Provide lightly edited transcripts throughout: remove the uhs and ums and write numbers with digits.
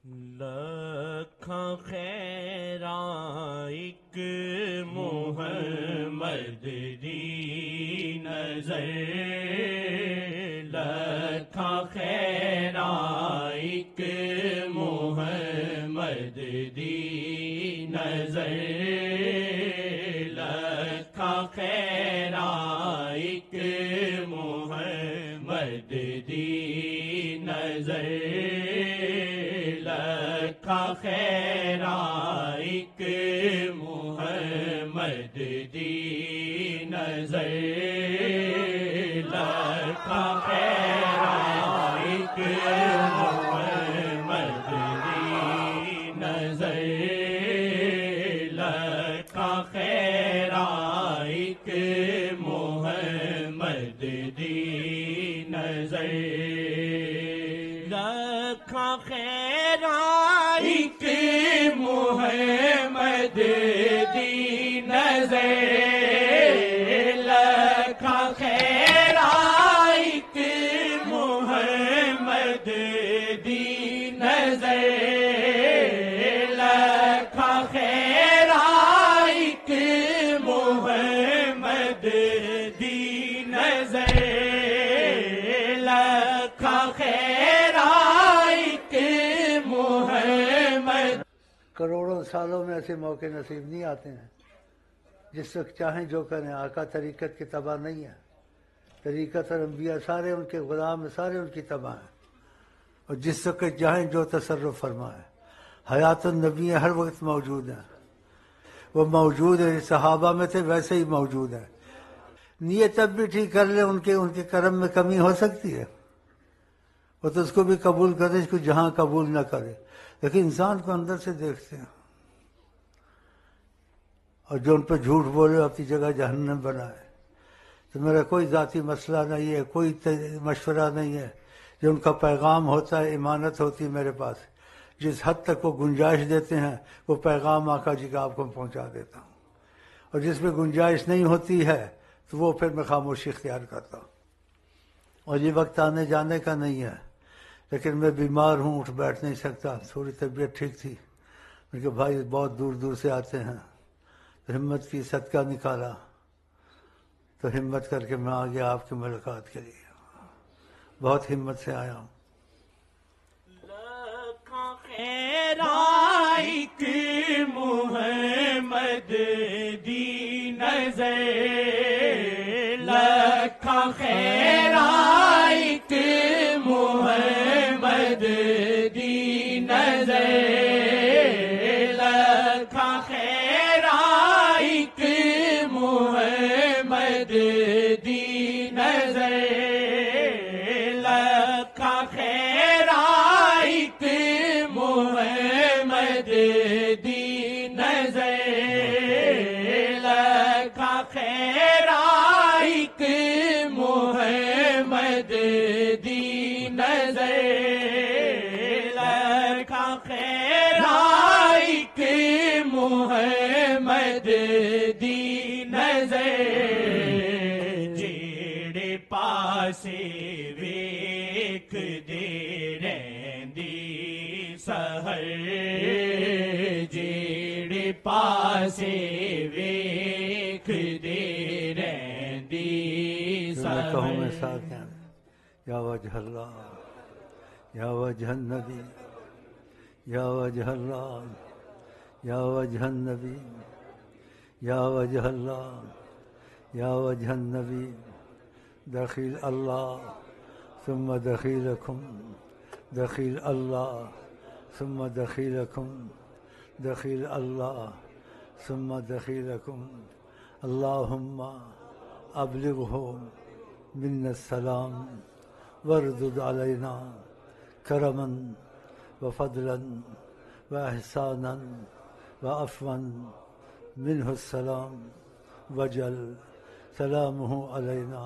لکھاں خیراں اک محمد دی نظر، لکھاں خیراں اک محمد دی نظر، لکھاں خیراں اک محمد دی نظر، لکھاں خیراں اک محمد دی نظر، لکھاں خیراں اک محمد دی نظر، لکھاں خیراں اک محمد دی نظر، لکھاں خیراں اک محمد دی نظر، لکھاں خیراں اک محمد دی نظر، لکھاں خیراں اک محمد دی نظر، لکھاں خیراں اک محمد۔ کروڑوں سالوں میں ایسے موقع نصیب نہیں آتے ہیں جس وقت چاہیں جو کریں۔ آقا طریقت کے تبع نہیں ہے، طریقت اور انبیاء سارے ان کے غلام ہیں، سارے ان کی تبع ہیں، اور جس وقت چاہیں جو تصرف فرمائیں۔ حیات النبی ہر وقت موجود ہیں، وہ موجود ہے، صحابہ میں تھے ویسے ہی موجود ہیں۔ نیت اب بھی ٹھیک کر لیں، ان کے کرم میں کمی ہو سکتی ہے، وہ تو اس کو بھی قبول کرے، اس کو جہاں قبول نہ کرے، لیکن انسان کو اندر سے دیکھتے ہیں۔ اور جو ان پہ جھوٹ بولے اپنی جگہ جہنم بنائے۔ تو میرا کوئی ذاتی مسئلہ نہیں ہے، کوئی مشورہ نہیں ہے، جو ان کا پیغام ہوتا ہے، امانت ہوتی ہے میرے پاس، جس حد تک وہ گنجائش دیتے ہیں وہ پیغام آقا جی کا آپ کو پہنچا دیتا ہوں، اور جس میں گنجائش نہیں ہوتی ہے تو وہ پھر میں خاموشی اختیار کرتا ہوں۔ اور یہ وقت آنے جانے کا نہیں ہے، لیکن میں بیمار ہوں، اٹھ بیٹھ نہیں سکتا، تھوڑی طبیعت ٹھیک تھی، میں کہ بھائی بہت دور دور سے آتے ہیں، تو ہمت کی، صدقہ نکالا، تو ہمت کر کے میں آ گیا آپ کی ملاقات کے لیے، بہت ہمت سے آیا ہوں۔ لکھاں خیراں اک محمد دی نظر، لکھاں خیراں اک محمد دی نظر، لکھاں خیراں اک محمد دی نظر، لکھاں خیراں اک محمد دی نظر، لکھاں خیراں اک محمد دی نظر، لکھاں خیراں اک محمد دی نظر، جیڑے پاسے ویکھ دے رہندی سحر، جیڑے پاسے ویکھ دے رہندی میں کہوں میں سحر، ساتھ ہیں، یا وجہ اللہ، یا وجہ النبی، یا وجہ اللہ، یا وجہ النبی، یا وجہ اللہ، یا وجہ النبی، دخیل اللہ ثم دخیلکم، دخیل اللہ ثم دخیلکم، دخیل اللہ ثم دخیلکم، اللہم ابلغہ منا السلام واردد علینا کرما وفضلا واحسانا وعفوا منہ السلام، وجل سلامہ علینا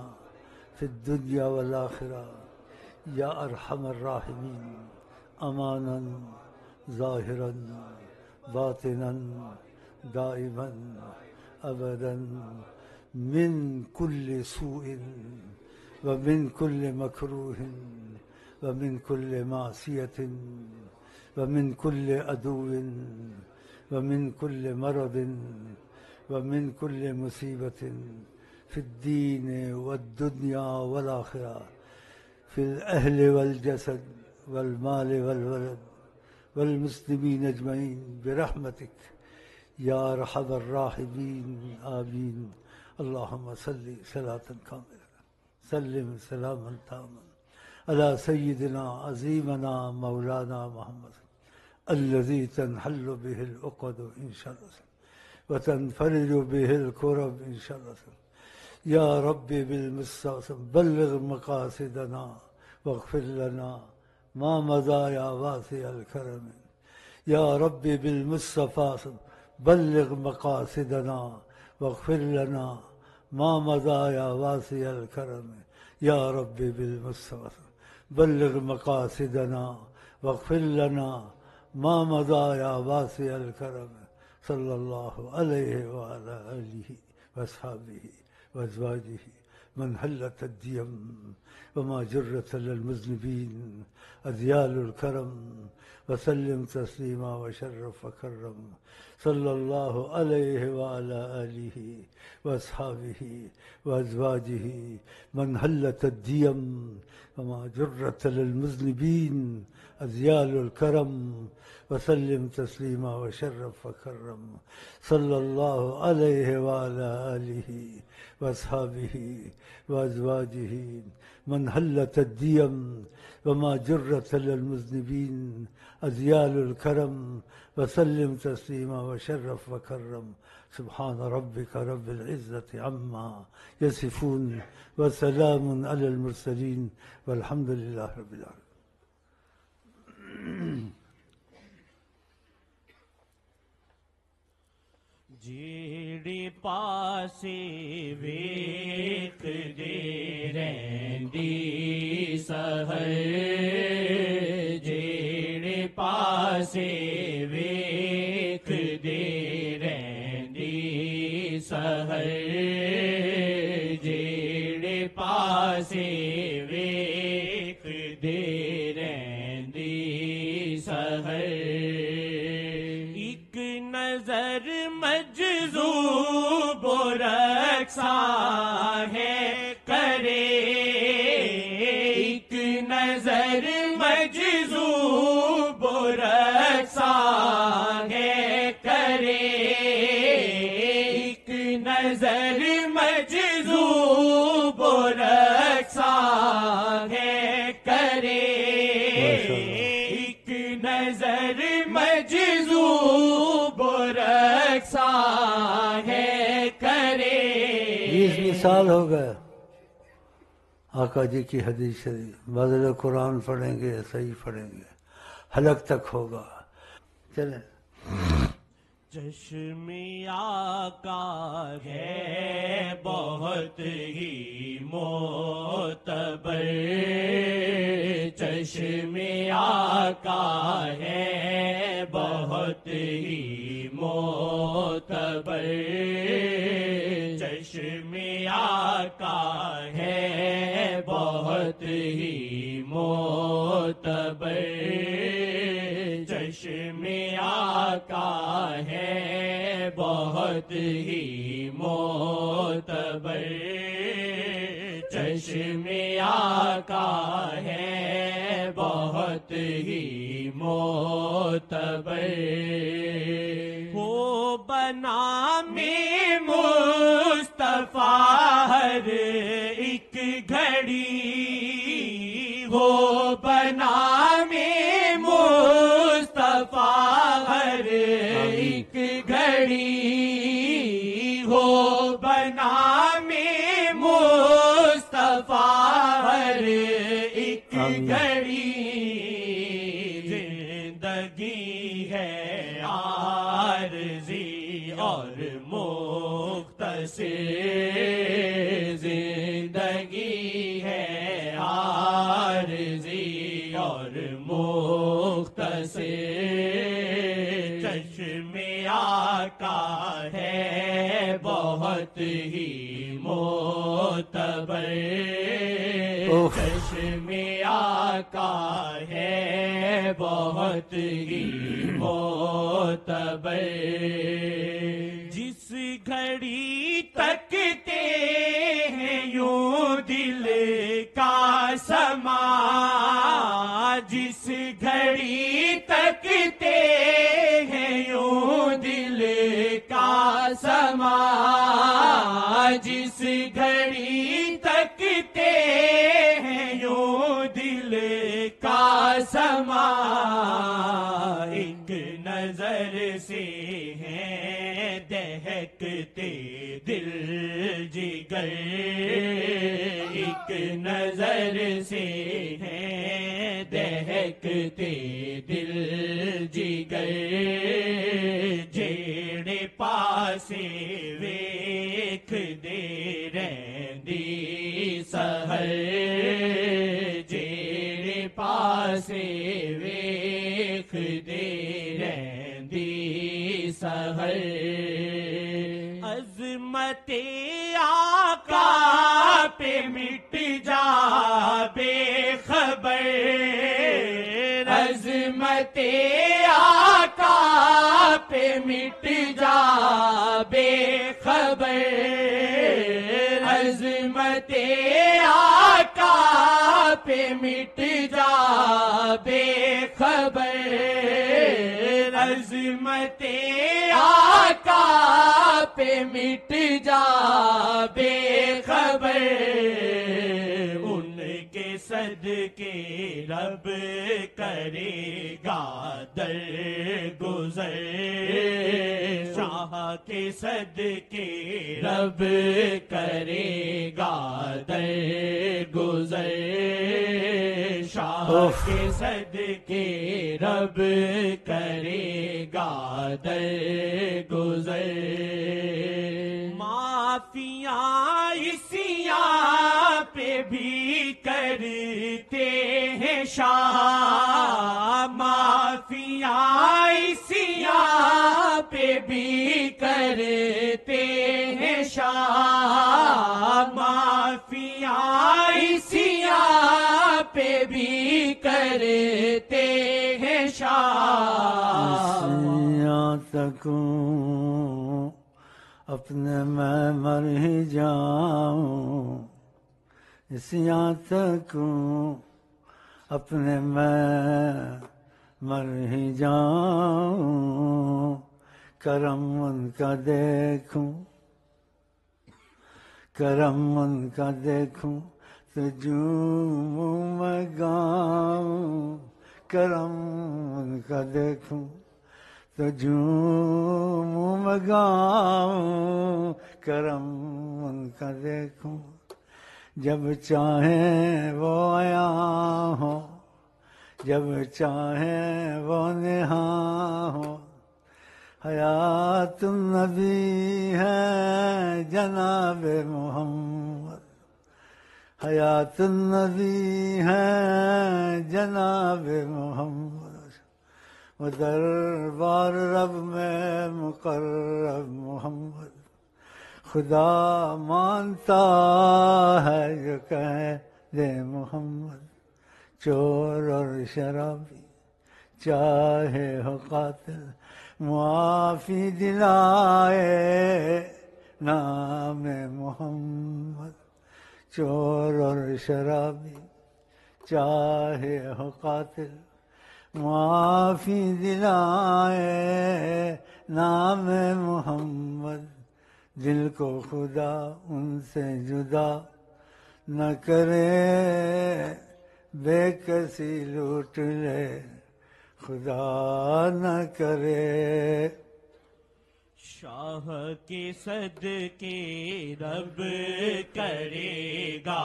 فی الدنیا والآخرہ یا ارحم الراحمین، امانا ظاہرا باطنا دائما ابدا من كل سوء ومن كل مكروه ومن كل معصية ومن كل عدو ومن كل مرض ومن كل مصيبة في الدين والدنيا والآخرة، في الأهل والجسد والمال والولد والمسلمين أجمعين برحمتك يا أرحم الراحمين آمين. اللهم صل صلاة كاملة سلم سلاما تاما على سيدنا عظيمنا مولانا محمد الذي تنحل به العقد إن شاء الله وتنفرج به الكرب إن شاء الله. يا ربي بالمصطفى بلغ مقاصدنا واغفر لنا ما مضى يا واسع الكرم. يا ربي بالمصطفى بلغ مقاصدنا واغفر لنا ما مضى يا واسع الكرم. يا ربي بالمصطفى بلغ مقاصدنا واغفر لنا ما مضى يا واسع الكرم. صلى الله عليه وعلى آله وأصحابه وأزواجه من حلت الديم وما جرت للمذنبين أذيال الكرم. وسلم تسليما وشرف وكرم. صلى الله عليه وعلى آله وأصحابه وأزواجه من حلت الديم وما جرت للمذنبين أذيال الكرم. وسلم تسليما وشرف وكرم. صلى الله عليه وعلى آله وأصحابه وأزواجه من حلت الديم وما جرت للمذنبين أذيال الكرم. وسلم تسليما وشرف وكرم. سبحان ربك رب العزة عما يصفون وسلام على المرسلين والحمد لله رب العالمين. جیڑی پاسے ویکھ دے رہندی سحر، جیڑے پاسے ویکھ دے رہندی سحر، جیڑے پاسے ویکھ دے رہندی سحر، ایک نظر مجذوب و رقصاں ہے کرے، ایک نظر مجذوب و رقصاں ہے کرے، ایک نظر مجذوب و رقصاں ہے کرے، ایک نظر مجذوب و رقصاں ہے کرے۔ 20 سال ہو گئے آقا جی کی حدیث شریف، بدل قرآن پڑھیں گے صحیح پڑھیں گے حلق تک ہوگا. چلیں. چشم آقا ہے بہت ہی معتبر، چشم آقا ہے بہت ہی معتبر، چشم آقا ہے بہت ہی معتبر، چشم آقا ہے بہت ہی معتبر، چشم آقا ہے بہت ہی معتبر، ہو بنام مصطفیٰ ہر ایک گھڑی، ہو بنام مصطفیٰ ہر ایک گھڑی، ہو بنام مصطفیٰ ہر ایک گھڑی، زندگی ہے عارضی اور مختصر، زندگی ہے عارضی اور مختصر، چشم آقا ہے بہت ہی معتبر، چشم آقا ہے بہت ہی معتبر، جس گھڑی تکتے ہیں یوں دل کا سما، جس گھڑی تکتے ہیں یوں دل کا سما، جس گھڑی تکتے ہیں یوں دل کا سما، ایک نظر سے ہیں دہکتے دل جگر، ایک نظر سے ہیں دہکتے دل جگر، جیڑے پاسے ویکھ دے رہندی سحر، جیڑے پاسے ویکھ دے رہندی سحر، عظمت آقا پہ مٹ جا بے خبر، عظمت آقا پہ مٹ جا بے خبر، عظمت آقا پہ مٹ جا بے خبر، عظمت آقا پہ مٹ جا بے خبر، ان کے صدقے رب کرے گا در گزر، شاہ کے صدقے رب کرے گا در گزر، شاہ کے صدقے رب کرے گا در گزر، معافیاں اسیاں پہ بھی کرتے ہیں شاہ، معافیاں اسیاں پہ بھی کرتے ہیں شاہ، معافیاں اسیاں پہ بھی کرتے ہیں شاہ، تکوں اپنے میں مر ہی جاؤں، اس یہاں تکوں اپنے میں مر ہی جاؤں، کرم ان کا دیکھوں، کرم ان کا دیکھوں تو جوں میں گاؤں، کرم ان کا دیکھوں تو جوں میں گاؤں، کرم ان کا دیکھوں، جب چاہیں وہ آیا ہو، جب چاہیں وہ نہاں ہو، حیات النبی ہے جناب محمد، حیات النبی ہے جناب محمد، وہ دربار رب میں مقرب محمد، خدا مانتا ہے جو کہہ دے محمد، چور اور شرابی چاہے ہو قاتل معافی دلائے نام محمد، چور اور شرابی چاہے ہو قاتل معافی دلائے نام محمد، دل کو خدا ان سے جدا نہ کرے، بے کسی لوٹ لے خدا نہ کرے، شاہ کے صدقے رب کرے گا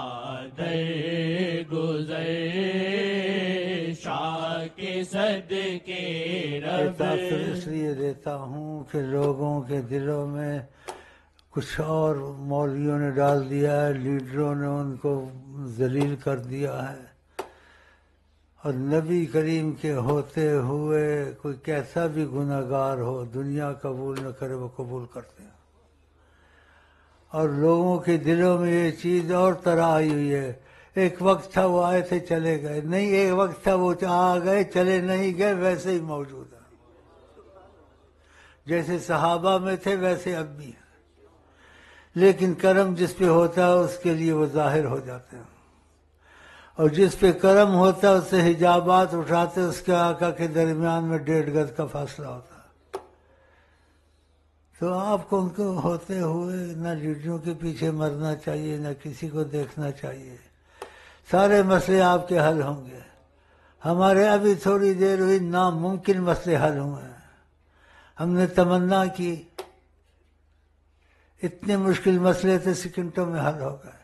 در گزر، شاہ کے صدقے رب، تاثر اس لیے دیتا ہوں کہ لوگوں کے دلوں میں کچھ اور مولویوں نے ڈال دیا ہے، لیڈروں نے ان کو ذلیل کر دیا ہے، اور نبی کریم کے ہوتے ہوئے کوئی کیسا بھی گناہگار ہو دنیا قبول نہ کرے وہ قبول کرتے ہیں. اور لوگوں کے دلوں میں یہ چیز اور طرح آئی ہوئی ہے. ایک وقت تھا وہ آئے تھے چلے گئے، نہیں ایک وقت تھا وہ آ گئے چلے نہیں گئے، ویسے ہی موجود ہے. جیسے صحابہ میں تھے ویسے اب بھی ہیں. لیکن کرم جس پہ ہوتا ہے اس کے لیے وہ ظاہر ہو جاتے ہیں، اور جس پہ کرم ہوتا ہے اس سے حجابات اٹھاتے، اس کے آقا کے درمیان میں 1.5 گز کا فاصلہ ہوتا ہے. تو آپ کو ان کو ہوتے ہوئے نہ لیڈروں کے پیچھے مرنا چاہیے، نہ کسی کو دیکھنا چاہیے. سارے مسئلے آپ کے حل ہوں گے. ہمارے ابھی تھوڑی دیر ہوئی ناممکن مسئلے حل ہوئے ہیں. ہم نے تمنا کی اتنے مشکل مسئلے تھے سیکنڈوں میں حل ہو گئے.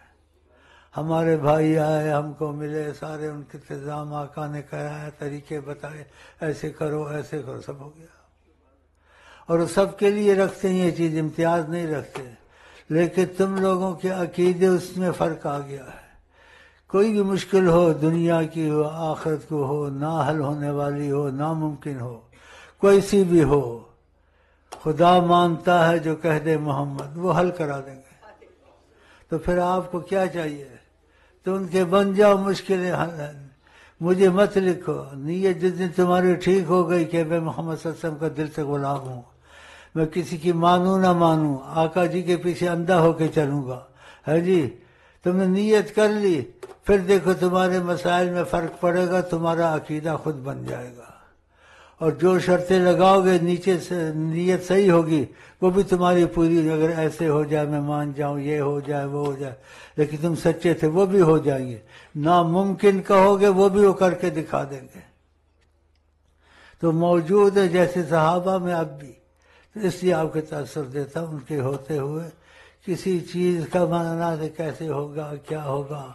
ہمارے بھائی آئے ہم کو ملے، سارے ان کے انتظام آقا نے کرایا، طریقے بتائے، ایسے کرو ایسے کرو، سب ہو گیا. اور سب کے لیے رکھتے ہیں یہ چیز، امتیاز نہیں رکھتے. لیکن تم لوگوں کے عقیدے اس میں فرق آ گیا ہے. کوئی بھی مشکل ہو، دنیا کی ہو، آخرت کو ہو، نہ حل ہونے والی ہو، ناممکن ہو، کوئی سی بھی ہو، خدا مانتا ہے جو کہہ دے محمد، وہ حل کرا دیں گے. تو پھر آپ کو کیا چاہیے؟ تو ان کے بن جاؤ، مشکلیں حل ہیں. مجھے مت لکھو نیت جس دن تمہاری ٹھیک ہو گئی کہ میں محمد صلی اللہ علیہ وسلم کا دل سے غلام ہوں، میں کسی کی مانوں نہ مانوں، آقا جی کے پیچھے اندھا ہو کے چلوں گا. ہے جی، تم نے نیت کر لی، پھر دیکھو تمہارے مسائل میں فرق پڑے گا، تمہارا عقیدہ خود بن جائے گا. اور جو شرطیں لگاؤ گے نیچے سے نیت صحیح ہوگی، وہ بھی تمہاری پوری. اگر ایسے ہو جائے میں مان جاؤں، یہ ہو جائے وہ ہو جائے، لیکن تم سچے تھے، وہ بھی ہو جائیں گے. ناممکن کہو گے وہ بھی وہ کر کے دکھا دیں گے. تو موجود ہے جیسے صحابہ میں اب بھی. تو اس لیے آپ کے تاثر دیتا ہوں ان کے ہوتے ہوئے کسی چیز کا معنی ہے کیسے ہوگا، کیا ہوگا،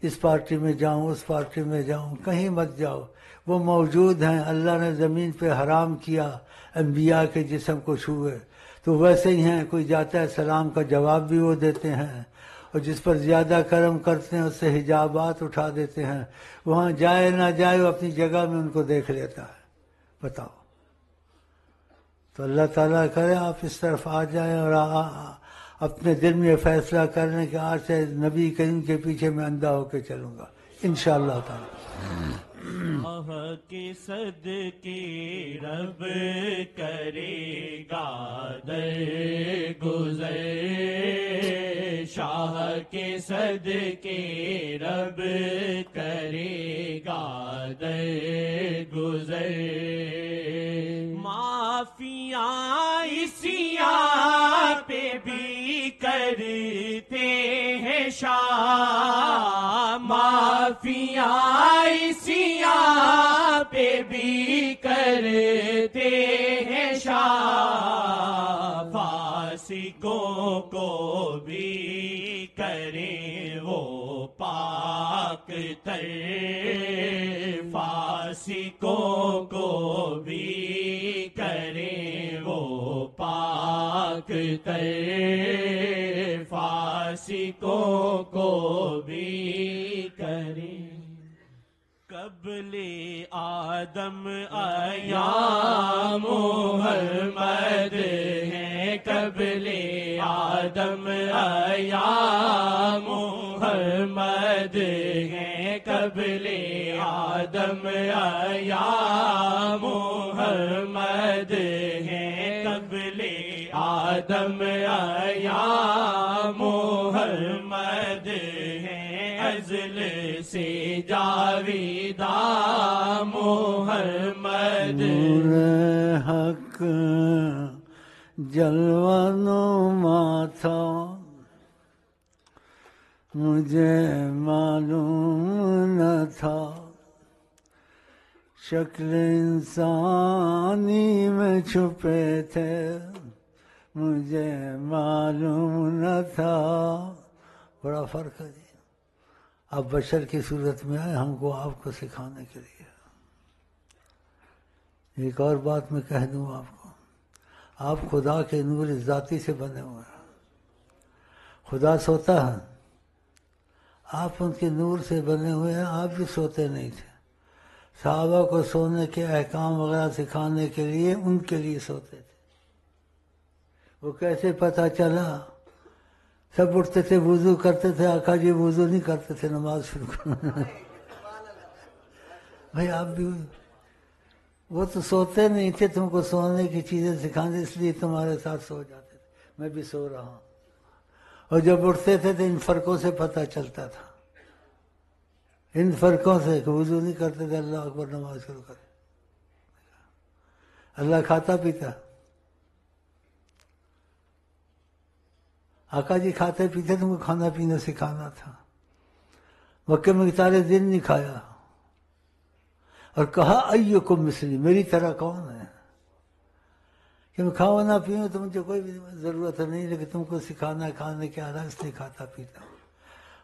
اس پارٹی میں جاؤں اس پارٹی میں جاؤں، کہیں مت جاؤ. وہ موجود ہیں. اللہ نے زمین پہ حرام کیا انبیاء کے جسم کو چھوئے، تو ویسے ہی ہیں. کوئی جاتا ہے سلام کا جواب بھی وہ دیتے ہیں، اور جس پر زیادہ کرم کرتے ہیں اس سے حجابات اٹھا دیتے ہیں. وہاں جائے نہ جائے وہ اپنی جگہ میں ان کو دیکھ لیتا ہے. بتاؤ. تو اللہ تعالیٰ کرے آپ اس طرف آ جائیں اور اپنے دل میں فیصلہ کر لیں کہ آج سے نبی کریم کے پیچھے میں اندھا ہو کے چلوں گا انشاءاللہ تعالیٰ. شاہ کے صدقے رب کرے گا در گزر، شاہ کے صدقے رب کرے گا در گزر. معافیاں اسیاں پہ بھی کرتے ہیں شاہ، معافیاں اسیاں پہ بھی کرتے ہیں شاہ. فاسقوں کو بھی کریں وہ پاک تر، فاسقوں کو بھی کریں وہ پاک تر، فاسقوں کو بھی کریں. قبل آدم ایام محمد ہیں، قبل آدم ایام محمد ہیں، قبل آدم ایام محمد ہیں، قبل آدم ایام محمد ہیں. ازل سے جاویدہ محمد نور حق جلوہ نما تھا، مجھے معلوم نہ تھا، شکل انسانی میں چھپے تھے، مجھے معلوم نہ تھا. بڑا فرق ہے جی. آپ بشر کی صورت میں آئے ہم کو آپ کو سکھانے کے لیے. ایک اور بات میں کہہ دوں آپ کو، آپ خدا کے نور ذاتی سے بنے ہوئے ہیں. خدا سوتا ہے، آپ ان کے نور سے بنے ہوئے ہیں. آپ بھی سوتے نہیں تھے، صحابہ کو سونے کے احکام وغیرہ سکھانے کے لیے ان کے لیے سوتے تھے. وہ کیسے پتہ چلا؟ سب اٹھتے تھے، وضو کرتے تھے. آقا جی وضو نہیں کرتے تھے، نماز شروع کرنا. بھائی آپ بھی، وہ تو سوتے نہیں تھے، تم کو سونے کی چیزیں سکھانے، اس لیے تمہارے ساتھ سو جاتے تھے. میں بھی سو رہا ہوں. اور جب اٹھتے تھے تو ان فرقوں سے پتہ چلتا تھا، ان فرقوں سے کہ وضو نہیں کرتے تھے، اللہ اکبر نماز شروع کرتے. اللہ کھاتا پیتا. آقا جی کھاتے پیتے، تم کو کھانا پینا سکھانا تھا. مکے میں سارے دن نہیں کھایا، اور کہا ایکم مثلی، میری طرح کون ہے کہ میں کھاؤ نہ پیوں تو مجھے کوئی بھی ضرورت نہیں، لیکن تم کو سکھانا ہے کھانے کے آدھا، اس لیے کھاتا پیتا ہوں.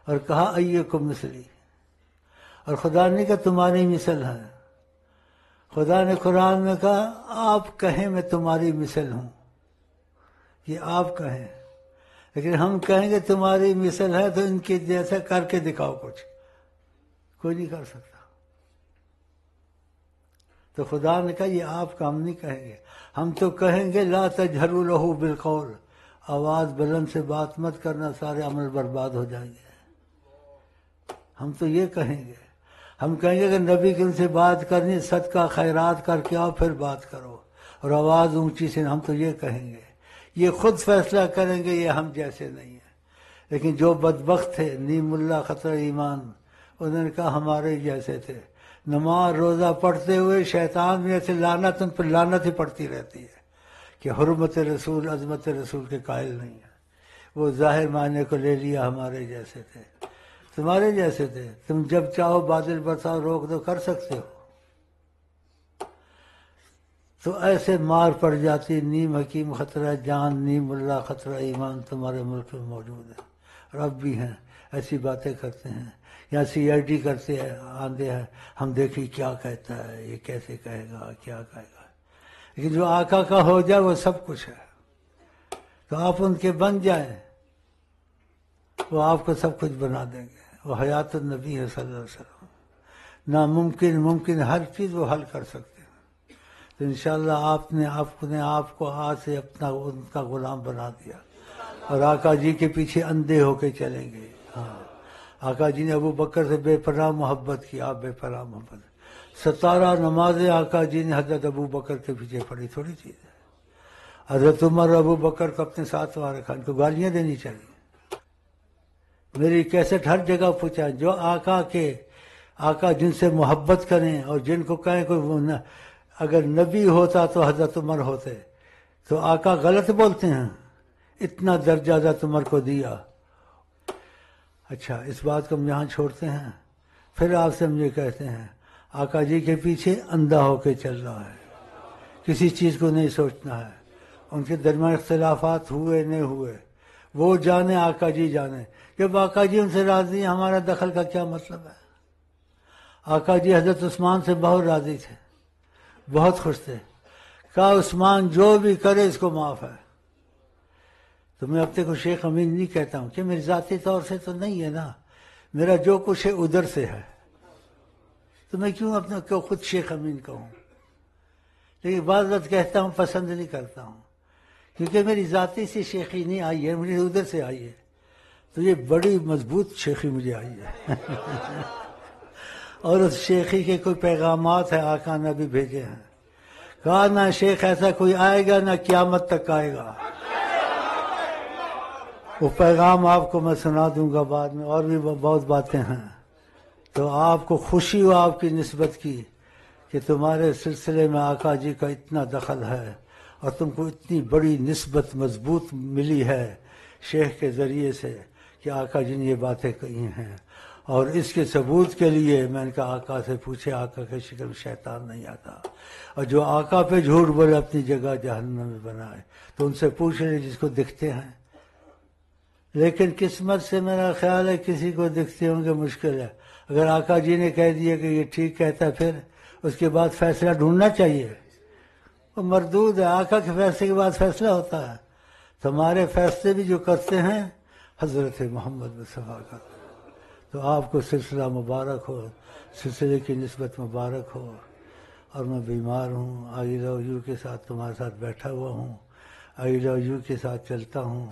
اور کہا ایکم مثلی. اور خدا نے کہا تمہاری مثل ہے. خدا نے قرآن میں کہا آپ کہیں میں تمہاری مثل ہوں، یہ آپ کہیں، لیکن ہم کہیں گے تمہاری مثل ہے تو ان کے جیسا کر کے دکھاؤ. کچھ کوئی نہیں کر سکتا. تو خدا نے کہا یہ آپ کا ہم نہیں کہیں گے، ہم تو کہیں گے لا تجہروا لہ بالقول، آواز بلند سے بات مت کرنا، سارے عمل برباد ہو جائیں گے. ہم تو یہ کہیں گے. ہم کہیں گے کہ نبی کی ان سے بات کرنی، صدقہ خیرات کر کے آؤ پھر بات کرو، اور آواز اونچی سے. ہم تو یہ کہیں گے. یہ خود فیصلہ کریں گے، یہ ہم جیسے نہیں ہیں. لیکن جو بدبخت تھے نیم اللہ خطرہ ایمان، انہوں نے کہا ہمارے جیسے تھے. نماز روزہ پڑھتے ہوئے شیطان میں ایسے لعنت، ان پر لعنت ہی پڑتی رہتی ہے کہ حرمت رسول، عظمت رسول کے قائل نہیں ہے. وہ ظاہر معنی کو لے لیا، ہمارے جیسے تھے، تمہارے جیسے تھے. تم جب چاہو بادل برساؤ، روک دو، کر سکتے ہو. تو ایسے مار پڑ جاتی. نیم حکیم خطرہ جان، نیم اللہ خطرہ ایمان تمہارے ملک میں موجود ہے، اور اب بھی ہیں. ایسی باتیں کرتے ہیں، یا سی آئی ڈی کرتے ہیں، آندے ہیں، ہم دیکھیں کیا کہتا ہے، یہ کیسے کہے گا، کیا کہے گا. لیکن جو آقا کا ہو جائے وہ سب کچھ ہے. تو آپ ان کے بن جائیں، وہ آپ کو سب کچھ بنا دیں گے. وہ حیات النبی ہے صلی اللہ علیہ وسلم. ناممکن ممکن ہر چیز وہ حل کر سکتے ہیں. تو انشاءاللہ آپ نے آپ کو آج سے اپنا ان کا غلام بنا دیا، اور آقا جی کے پیچھے اندھے ہو کے چلیں گے. ہاں، آقا جی نے ابو بکر سے بے پناہ محبت کی، آپ بے پناہ محبت. 17 نمازیں آقا جی نے حضرت ابو بکر کے پیچھے پڑھی، تھوڑی چیز ہے. حضرت عمر ابو بکر کو اپنے ساتھ وہاں رکھا، ان کو گالیاں دینی چاہیے. میری کیسٹ ہر جگہ پوچھا، جو آقا جن سے محبت کریں اور جن کو کہیں کوئی اگر نبی ہوتا تو حضرت عمر ہوتے. تو آقا غلط بولتے ہیں، اتنا درجہ حضرت عمر کو دیا. اچھا، اس بات کو ہم یہاں چھوڑتے ہیں. پھر آپ سے ہم یہ کہتے ہیں، آقا جی کے پیچھے اندھا ہو کے چل رہا ہے، کسی چیز کو نہیں سوچنا ہے. ان کے درمیان اختلافات ہوئے نہیں ہوئے، وہ جانے، آقا جی جانے. جب آقا جی ان سے راضی ہیں، ہمارا دخل کا کیا مطلب ہے؟ آقا جی حضرت عثمان سے بہت راضی تھے، بہت خوش تھے. کہا عثمان جو بھی کرے اس کو معاف ہے. تو میں اپنے کو شیخ امین نہیں کہتا ہوں، کہ میری ذاتی طور سے تو نہیں ہے نا، میرا جو کچھ ہے ادھر سے ہے. تو میں کیوں اپنے کو خود شیخ امین کہوں؟ لیکن بعض وقت کہتا ہوں، پسند نہیں کرتا ہوں، کیونکہ میری ذاتی سے شیخی نہیں آئی ہے، مجھے ادھر سے آئی ہے. تو یہ بڑی مضبوط شیخی مجھے آئی ہے. اور اس شیخی کے کوئی پیغامات ہیں آقا نے بھی بھیجے ہیں. کہا نہ شیخ ایسا کوئی آئے گا نہ قیامت تک آئے گا. وہ پیغام آپ کو میں سنا دوں گا بعد میں، اور بھی بہت باتیں ہیں. تو آپ کو خوشی ہو آپ کی نسبت کی کہ تمہارے سلسلے میں آقا جی کا اتنا دخل ہے، اور تم کو اتنی بڑی نسبت مضبوط ملی ہے شیخ کے ذریعے سے کہ آقا جی نے یہ باتیں کہی ہیں. اور اس کے ثبوت کے لیے میں نے کہا آقا سے پوچھے، آقا کے شکل میں شیطان نہیں آتا. اور جو آقا پہ جھوٹ بولے اپنی جگہ جہنم میں بنائے، تو ان سے پوچھ لیں جس کو دکھتے ہیں. لیکن قسمت سے میرا خیال ہے کسی کو دکھتے ہوں گے مشکل ہے. اگر آقا جی نے کہہ دیا کہ یہ ٹھیک کہتا ہے، پھر اس کے بعد فیصلہ ڈھونڈنا چاہیے. وہ مردود ہے، آقا کے فیصلے کے بعد فیصلہ ہوتا ہے. تمہارے فیصلے بھی جو کرتے ہیں حضرت محمد مصطفیٰ کا. تو آپ کو سلسلہ مبارک ہو، سلسلے کی نسبت مبارک ہو. اور میں بیمار ہوں، آئی لو یو کے ساتھ تمہارے ساتھ بیٹھا ہوا ہوں، آئی لو یو کے ساتھ چلتا ہوں.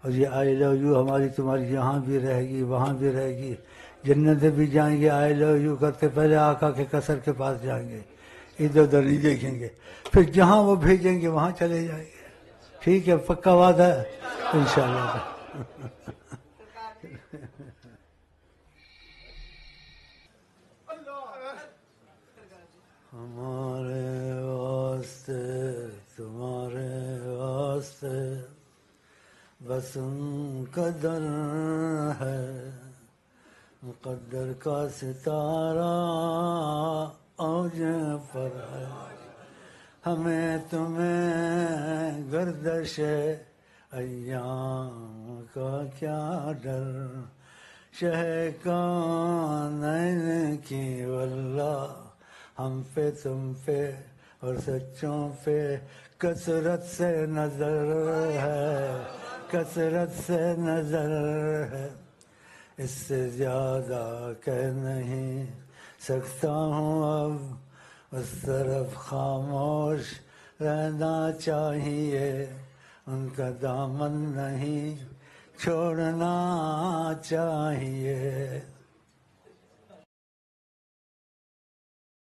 اور یہ آئی لو یو ہماری تمہاری یہاں بھی رہے گی، وہاں بھی رہے گی. جنت میں بھی جائیں گے آئی لو یو کرتے، پہلے آقا کے قصر کے پاس جائیں گے، ادھر ادھر نہیں دیکھیں گے. پھر جہاں وہ بھیجیں گے وہاں چلے جائیں گے. ٹھیک ہے، پکا وعدہ ہے انشاءاللہ. ہمارے واسطے تمہارے واسطے بس قدر ہے، مقدر کا ستارہ اوج پر ہے. ہمیں تمہیں گردش ایام کا کیا ڈر، شہ کونین کی واللہ ہم پہ تم پہ اور سچوں پہ کثرت سے نظر ہے، کثرت سے نظر ہے. اس سے زیادہ کہہ نہیں سکتا ہوں اب، اس طرف خاموش رہنا چاہیے. ان کا دامن نہیں چھوڑنا چاہیے.